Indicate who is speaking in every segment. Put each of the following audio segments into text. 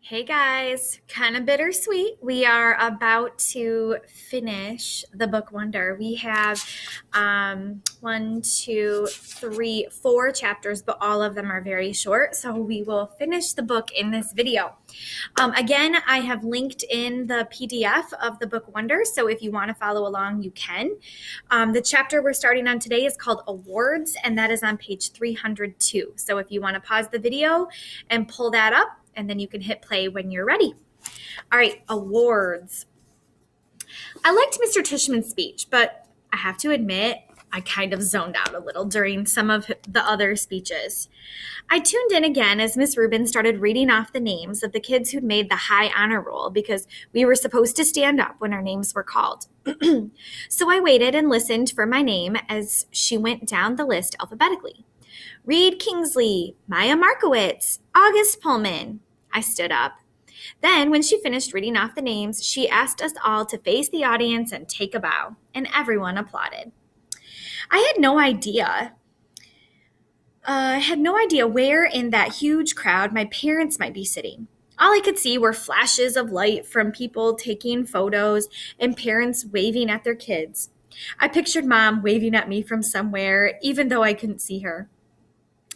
Speaker 1: Hey guys, kind of bittersweet. We are about to finish the book Wonder. We have one, two, three, four chapters, but all of them are very short. So we will finish the book in this video. Again, I have linked in the PDF of the book Wonder. So if you want to follow along, you can. The chapter we're starting on today is called Awards, and that is on page 302. So if you want to pause the video and pull that up, and then you can hit play when you're ready. All right, awards. I liked Mr. Tishman's speech, but I have to admit, I kind of zoned out a little during some of the other speeches. I tuned in again as Miss Rubin started reading off the names of the kids who'd made the high honor roll because we were supposed to stand up when our names were called. So I waited and listened for my name as she went down the list alphabetically. Reed Kingsley, Maya Markowitz, August Pullman. I stood up. Then, when she finished reading off the names, she asked us all to face the audience and take a bow, and everyone applauded. I had no idea. Where in that huge crowd my parents might be sitting. All I could see were flashes of light from people taking photos and parents waving at their kids. I pictured Mom waving at me from somewhere, even though I couldn't see her.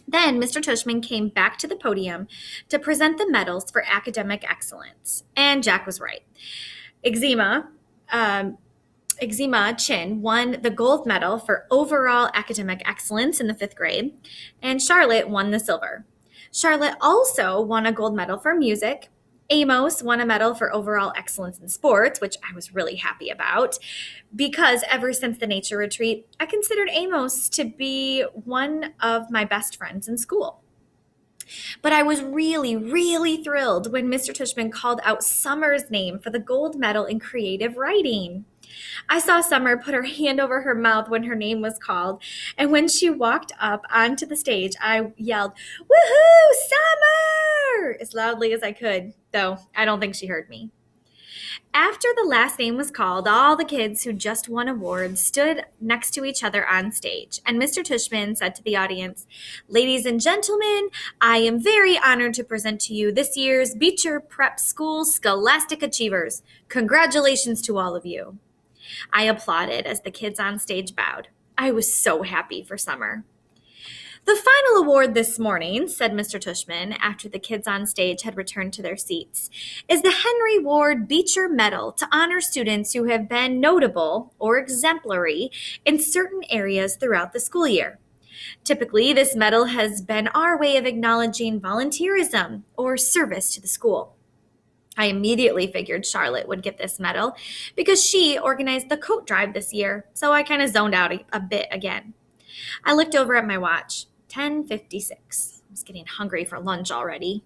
Speaker 1: Then Mr. Tushman came back to the podium to present the medals for academic excellence. And Jack was right. Eczema Chin won the gold medal for overall academic excellence in the 5th grade, and Charlotte won the silver. Charlotte also won a gold medal for music. Amos won a medal for overall excellence in sports, which I was really happy about because ever since the nature retreat, I considered Amos to be one of my best friends in school. But I was really, really thrilled when Mr. Tushman called out Summer's name for the gold medal in creative writing. I saw Summer put her hand over her mouth when her name was called, and when she walked up onto the stage, I yelled, "Woohoo, Summer!" as loudly as I could, though I don't think she heard me. After the last name was called, all the kids who just won awards stood next to each other on stage, and Mr. Tushman said to the audience, "Ladies and gentlemen, I am very honored to present to you this year's Beecher Prep School Scholastic Achievers. Congratulations to all of you." I applauded as the kids on stage bowed. I was so happy for Summer. "The final award this morning," said Mr. Tushman after the kids on stage had returned to their seats, "is the Henry Ward Beecher Medal to honor students who have been notable or exemplary in certain areas throughout the school year. Typically, this medal has been our way of acknowledging volunteerism or service to the school." I immediately figured Charlotte would get this medal because she organized the coat drive this year, so I kind of zoned out a bit again. I looked over at my watch. 10:56. I was getting hungry for lunch already.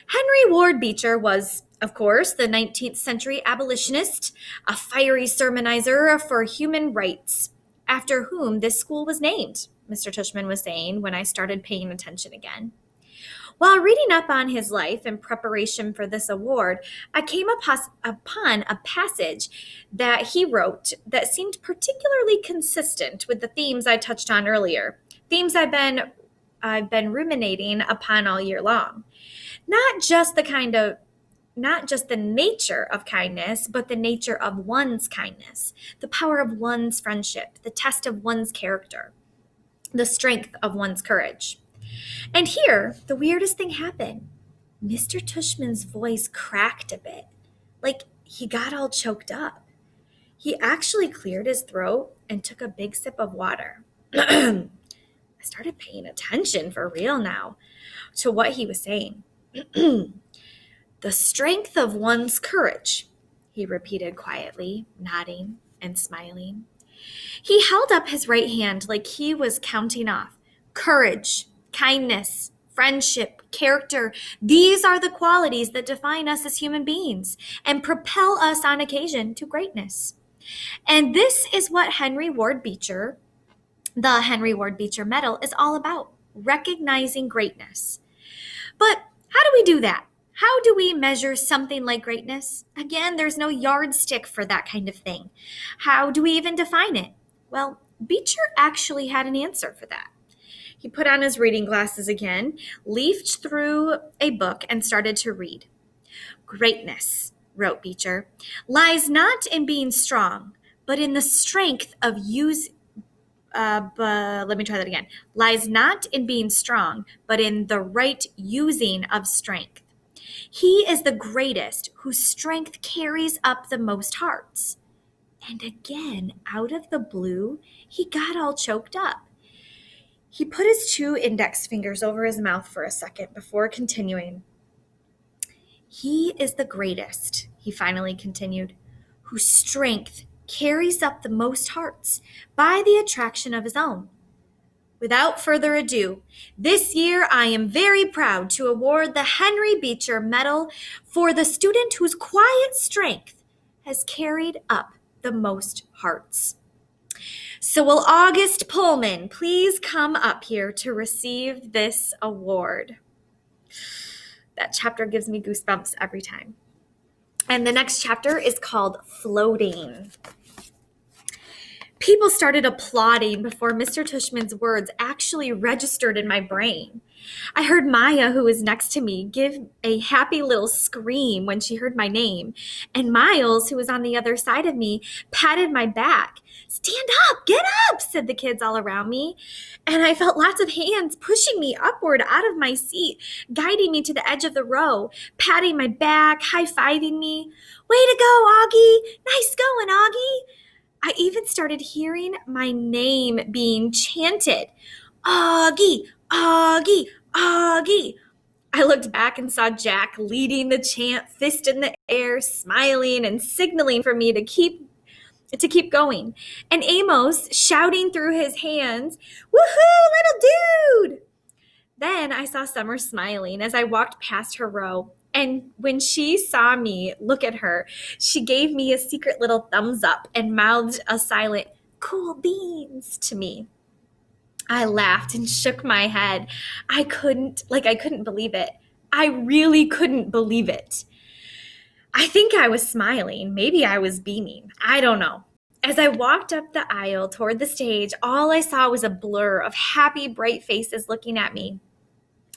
Speaker 1: Henry Ward Beecher was, of course, the 19th century abolitionist, a fiery sermonizer for human rights, after whom this school was named, Mr. Tushman was saying when I started paying attention again. While reading up on his life in preparation for this award, I came upon a passage that he wrote that seemed particularly consistent with the themes I touched on earlier, themes I've been ruminating upon all year long. Not just the nature of kindness, but the nature of one's kindness, the power of one's friendship, the test of one's character, the strength of one's courage. And here, the weirdest thing happened. Mr. Tushman's voice cracked a bit, like he got all choked up. He actually cleared his throat and took a big sip of water. I started paying attention for real now to what he was saying. "The strength of one's courage," he repeated quietly, nodding and smiling. He held up his right hand like he was counting off. "Courage, kindness, friendship, character, these are the qualities that define us as human beings and propel us on occasion to greatness. And this is what the Henry Ward Beecher Medal is all about, recognizing greatness. But how do we do that? How do we measure something like greatness? Again, there's no yardstick for that kind of thing. How do we even define it? Well, Beecher actually had an answer for that. He put on his reading glasses again, leafed through a book, and started to read. Greatness, wrote Beecher, lies not in being strong, but in the strength of let me try that again. Lies not in being strong, but in the right using of strength. He is the greatest whose strength carries up the most hearts. And again, out of the blue, he got all choked up. He put his 2 index fingers over his mouth for a second before continuing. He is the greatest, he finally continued, whose strength carries up the most hearts by the attraction of his own. Without further ado, this year I am very proud to award the Henry Beecher Medal for the student whose quiet strength has carried up the most hearts. So will August Pullman please come up here to receive this award? That chapter gives me goosebumps every time. And the next chapter is called Floating. People started applauding before Mr. Tushman's words actually registered in my brain. I heard Maya, who was next to me, give a happy little scream when she heard my name, and Miles, who was on the other side of me, patted my back. "Stand up, get up," said the kids all around me, and I felt lots of hands pushing me upward out of my seat, guiding me to the edge of the row, patting my back, high-fiving me. "Way to go, Augie! Nice going, Augie!" I even started hearing my name being chanted. "Augie, Augie, Augie." I looked back and saw Jack leading the chant, fist in the air, smiling and signaling for me to keep going. And Amos shouting through his hands, "Woohoo, little dude!" Then I saw Summer smiling as I walked past her row. And when she saw me look at her, she gave me a secret little thumbs up and mouthed a silent, "Cool beans," to me. I laughed and shook my head. I couldn't believe it. I really couldn't believe it. I think I was smiling. Maybe I was beaming. I don't know. As I walked up the aisle toward the stage, all I saw was a blur of happy, bright faces looking at me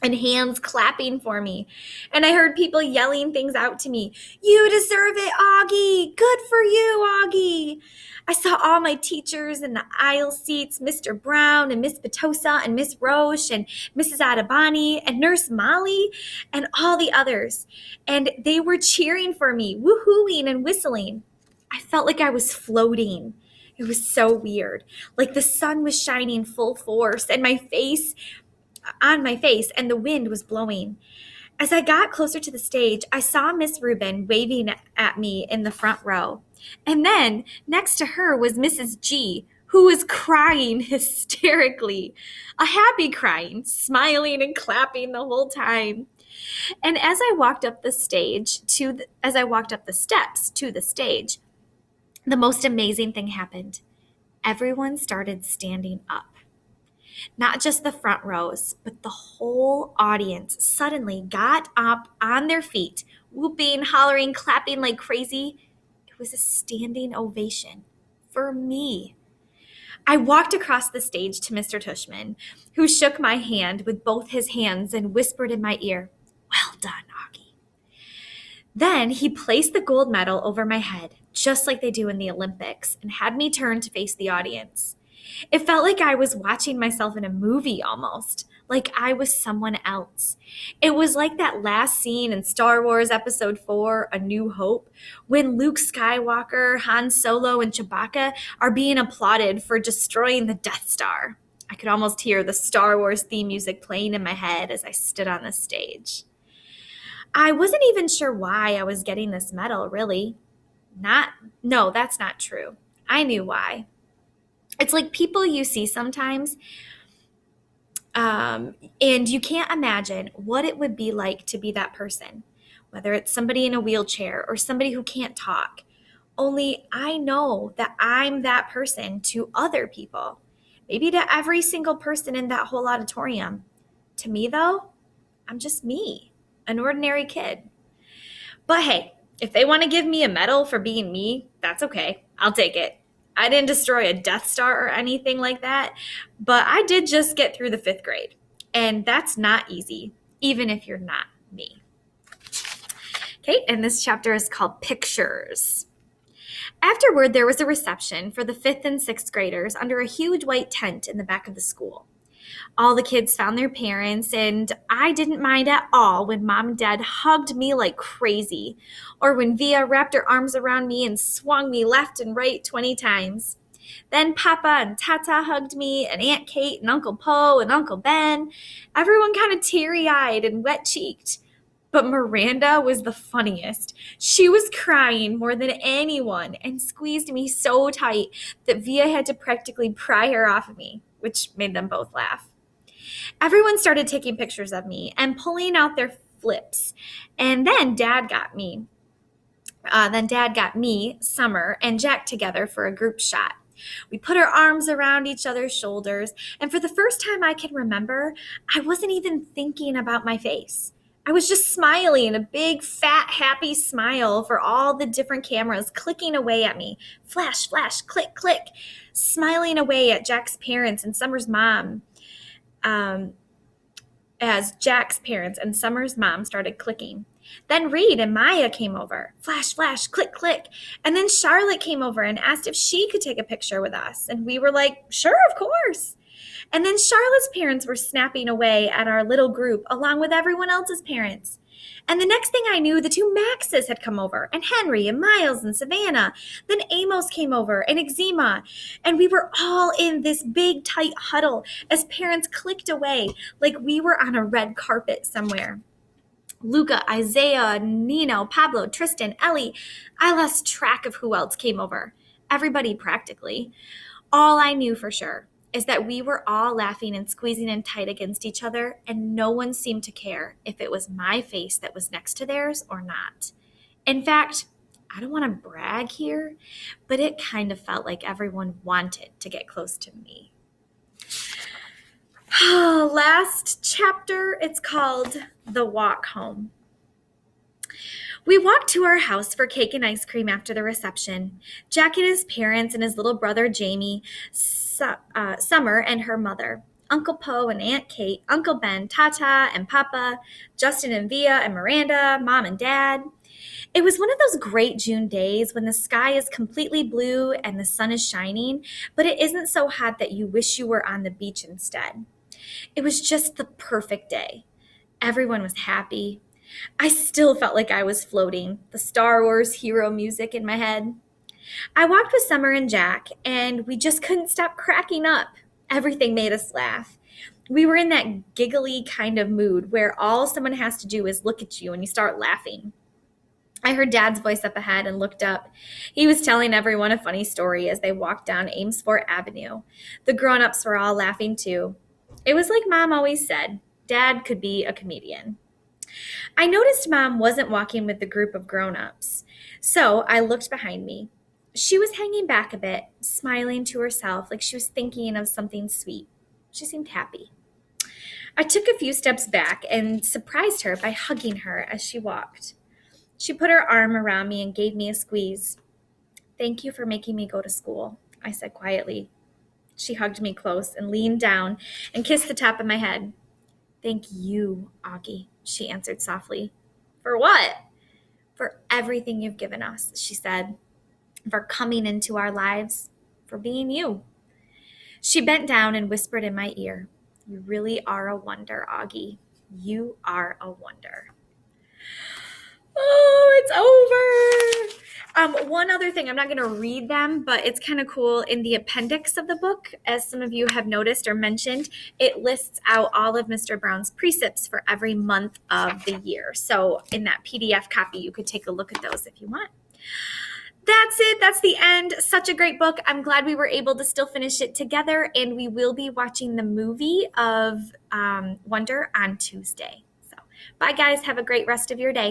Speaker 1: and hands clapping for me. And I heard people yelling things out to me. "You deserve it, Augie. Good for you, Augie." I saw all my teachers in the aisle seats, Mr. Brown and Miss Petosa and Miss Roche and Mrs. Adabani and Nurse Molly and all the others. And they were cheering for me, woohooing and whistling. I felt like I was floating. It was so weird. Like the sun was shining full force and on my face, and the wind was blowing. As I got closer to the stage, I saw Miss Rubin waving at me in the front row. And then next to her was Mrs. G, who was crying hysterically, a happy crying, smiling and clapping the whole time. And as I walked up the steps to the stage, the most amazing thing happened. Everyone started standing up. Not just the front rows, but the whole audience suddenly got up on their feet, whooping, hollering, clapping like crazy. It was a standing ovation for me. I walked across the stage to Mr. Tushman, who shook my hand with both his hands and whispered in my ear, "Well done, Augie." Then he placed the gold medal over my head, just like they do in the Olympics, and had me turn to face the audience. It felt like I was watching myself in a movie almost, like I was someone else. It was like that last scene in Star Wars Episode 4, A New Hope, when Luke Skywalker, Han Solo, and Chewbacca are being applauded for destroying the Death Star. I could almost hear the Star Wars theme music playing in my head as I stood on the stage. I wasn't even sure why I was getting this medal, really. No, that's not true. I knew why. It's like people you see sometimes, and you can't imagine what it would be like to be that person, whether it's somebody in a wheelchair or somebody who can't talk. Only I know that I'm that person to other people, maybe to every single person in that whole auditorium. To me, though, I'm just me, an ordinary kid. But hey, if they want to give me a medal for being me, that's okay. I'll take it. I didn't destroy a Death Star or anything like that, but I did just get through the 5th grade, and that's not easy, even if you're not me. Okay, and this chapter is called Pictures. Afterward, there was a reception for the 5th and 6th graders under a huge white tent in the back of the school. All the kids found their parents, and I didn't mind at all when Mom and Dad hugged me like crazy, or when Via wrapped her arms around me and swung me left and right 20 times. Then Papa and Tata hugged me, and Aunt Kate and Uncle Po and Uncle Ben. Everyone kind of teary-eyed and wet-cheeked. But Miranda was the funniest. She was crying more than anyone and squeezed me so tight that Via had to practically pry her off of me, which made them both laugh. Everyone started taking pictures of me and pulling out their flips. And then Dad got me. Summer, and Jack together for a group shot. We put our arms around each other's shoulders, and for the first time I can remember, I wasn't even thinking about my face. I was just smiling, a big, fat, happy smile for all the different cameras clicking away at me. Flash, flash, click, click, smiling away at Jack's parents and Summer's mom. As Jack's parents and Summer's mom started clicking. Then Reed and Maya came over. Flash, flash, click, click. And then Charlotte came over and asked if she could take a picture with us. And we were like, sure, of course. And then Charlotte's parents were snapping away at our little group along with everyone else's parents. And the next thing I knew, the 2 Maxes had come over, and Henry and Miles and Savannah. Then Amos came over and Eczema. And we were all in this big, tight huddle as parents clicked away like we were on a red carpet somewhere. Luca, Isaiah, Nino, Pablo, Tristan, Ellie. I lost track of who else came over. Everybody practically. All I knew for sure is that we were all laughing and squeezing in tight against each other, and no one seemed to care if it was my face that was next to theirs or not. In fact, I don't want to brag here, but it kind of felt like everyone wanted to get close to me. Last chapter, it's called The Walk Home. We walked to our house for cake and ice cream after the reception. Jack and his parents and his little brother Jamie, Summer and her mother, Uncle Po and Aunt Kate, Uncle Ben, Tata and Papa, Justin and Via and Miranda, Mom and Dad. It was one of those great June days when the sky is completely blue and the sun is shining, but it isn't so hot that you wish you were on the beach instead. It was just the perfect day. Everyone was happy. I still felt like I was floating, the Star Wars hero music in my head. I walked with Summer and Jack, and we just couldn't stop cracking up. Everything made us laugh. We were in that giggly kind of mood where all someone has to do is look at you and you start laughing. I heard Dad's voice up ahead and looked up. He was telling everyone a funny story as they walked down Amesfort Avenue. The grown-ups were all laughing too. It was like Mom always said, Dad could be a comedian. I noticed Mom wasn't walking with the group of grown-ups, so I looked behind me. She was hanging back a bit, smiling to herself like she was thinking of something sweet. She seemed happy. I took a few steps back and surprised her by hugging her as she walked. She put her arm around me and gave me a squeeze. Thank you for making me go to school, I said quietly. She hugged me close and leaned down and kissed the top of my head. Thank you, Augie, she answered softly. For what? For everything you've given us, she said. For coming into our lives, for being you. She bent down and whispered in my ear, You really are a wonder, Augie. You are a wonder. Oh, it's over. One other thing, I'm not going to read them, but it's kind of cool. In the appendix of the book, as some of you have noticed or mentioned, it lists out all of Mr. Brown's precepts for every month of the year. So in that PDF copy, you could take a look at those if you want. That's it. That's the end. Such a great book. I'm glad we were able to still finish it together, and we will be watching the movie of Wonder on Tuesday. So bye, guys. Have a great rest of your day.